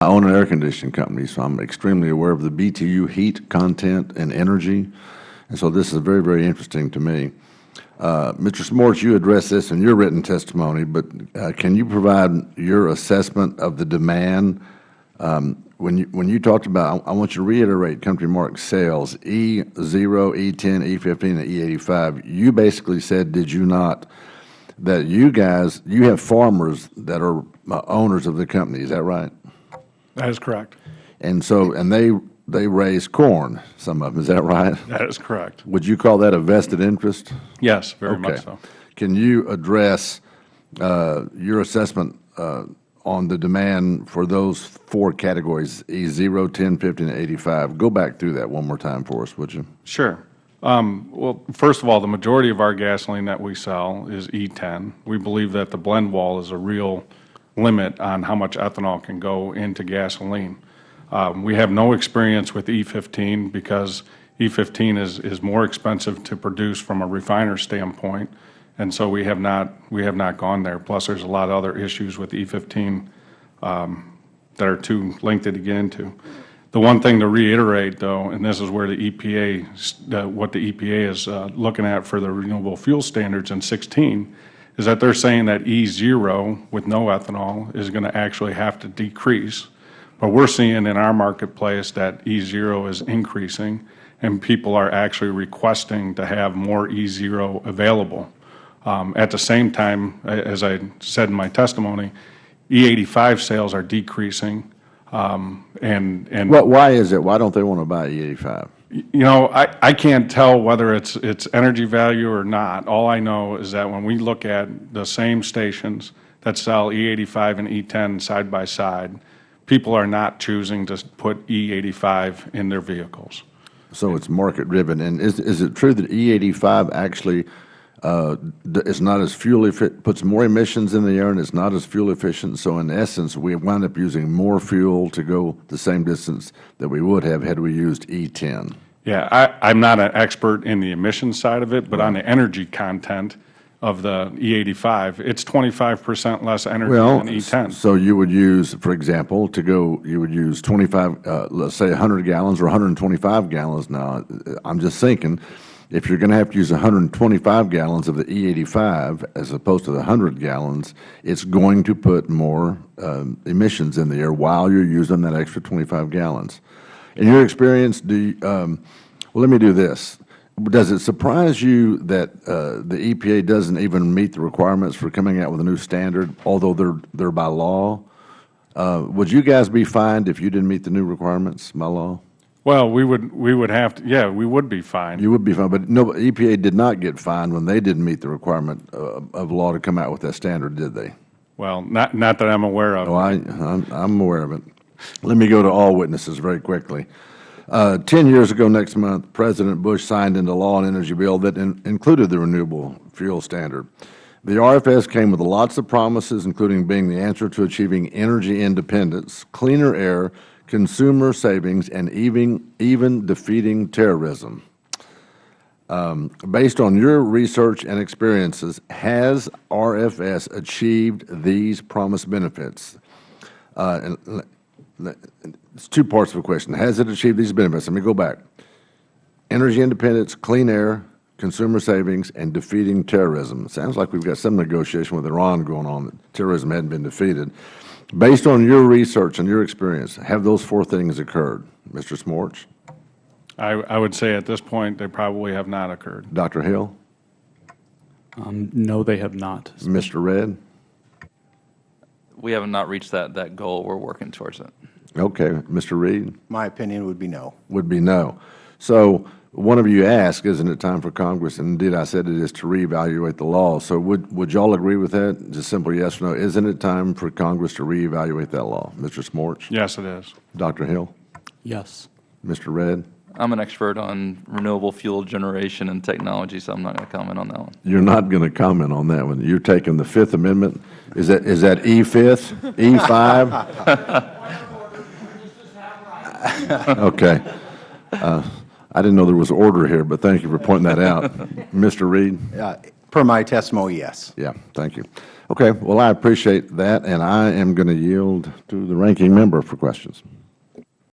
I own an air conditioning company, so I'm extremely aware of the BTU heat content and energy, and so this is very, very interesting to me. Mr. Smorts, you addressed this in your written testimony, but can you provide your assessment of the demand? When you talked about, I want you to reiterate Country Mark sales, E0, E10, E15, and E85. You basically said, did you not, that you have farmers that are owners of the company, is that right? That is correct. And so, and they raise corn, some of them, is that right? That is correct. Would you call that a vested interest? Yes, very much so. Can you address your assessment on the demand for those four categories, E0, 10, 15, and 85? Go back through that one more time for us, would you? Sure. Well, first of all, the majority of our gasoline that we sell is E10. We believe that the blend wall is a real limit on how much ethanol can go into gasoline. We have no experience with E15 because E15 is more expensive to produce from a refiner standpoint, and so we have not gone there. Plus, there's a lot of other issues with E15 that are too lengthy to get into. The one thing to reiterate, though, and this is where the EPA, what the EPA is looking at for the renewable fuel standards in 16, is that they're saying that E0 with no ethanol is going to actually have to decrease. But we're seeing in our marketplace that E0 is increasing, and people are actually requesting to have more E0 available. At the same time, as I said in my testimony, E85 sales are decreasing. Why is it? Why don't they want to buy E85? You know, I can't tell whether it's energy value or not. All I know is that when we look at the same stations that sell E85 and E10 side by side, people are not choosing to put E85 in their vehicles. So it's market driven. And is it true that E85 actually is not as fuel efficient, puts more emissions in the air, and it's not as fuel efficient? So in essence, we wind up using more fuel to go the same distance that we would have had we used E10. Yeah, I'm not an expert in the emissions side of it, but on the energy content of the E85, it's 25% less energy than E10. So you would use, for example, you would use 25, let's say 100 gallons or 125 gallons. Now, I'm just thinking, if you're going to have to use 125 gallons of the E85 as opposed to the 100 gallons, it's going to put more emissions in the air while you're using that extra 25 gallons. In your experience, well, let me do this. Does it surprise you that the EPA doesn't even meet the requirements for coming out with a new standard, although they're by law? Would you guys be fined if you didn't meet the new requirements by law? Well, we would have to, yeah, we would be fined. You would be fined, but no, EPA did not get fined when they didn't meet the requirement of law to come out with that standard, did they? Well, not that I'm aware of. Oh, I'm aware of it. Let me go to all witnesses very quickly. 10 years ago next month, President Bush signed into law an energy bill that included the renewable fuel standard. The RFS came with lots of promises, including being the answer to achieving energy independence, cleaner air, consumer savings, and even defeating terrorism. Based on your research and experiences, has RFS achieved these promised benefits? It's two parts of the question. Has it achieved these benefits? Let me go back. Energy independence, clean air, consumer savings, and defeating terrorism. It sounds like we've got some negotiation with Iran going on that terrorism hadn't been defeated. Based on your research and your experience, have those four things occurred? Mr. Smorts? I would say at this point they probably have not occurred. Dr. Hill? No, they have not. Mr. Redd? We have not reached that goal. We're working towards it. Okay. Mr. Reed? My opinion would be no. Would be no. So one of you asked, isn't it time for Congress? And indeed, I said it is to reevaluate the law. So would you all agree with that? Just simply yes or no. Isn't it time for Congress to reevaluate that law? Mr. Smorts? Yes, it is. Dr. Hill? Yes. Mr. Redd? I'm an expert on renewable fuel generation and technology, so I'm not going to comment on that one. You're not going to comment on that one. You're taking the Fifth Amendment. Is that E5th? E5? Okay. I didn't know there was order here, but thank you for pointing that out. Mr. Reed? Per my testimony, yes. Yeah, thank you. Okay, well, I appreciate that, and I am going to yield to the ranking member for questions.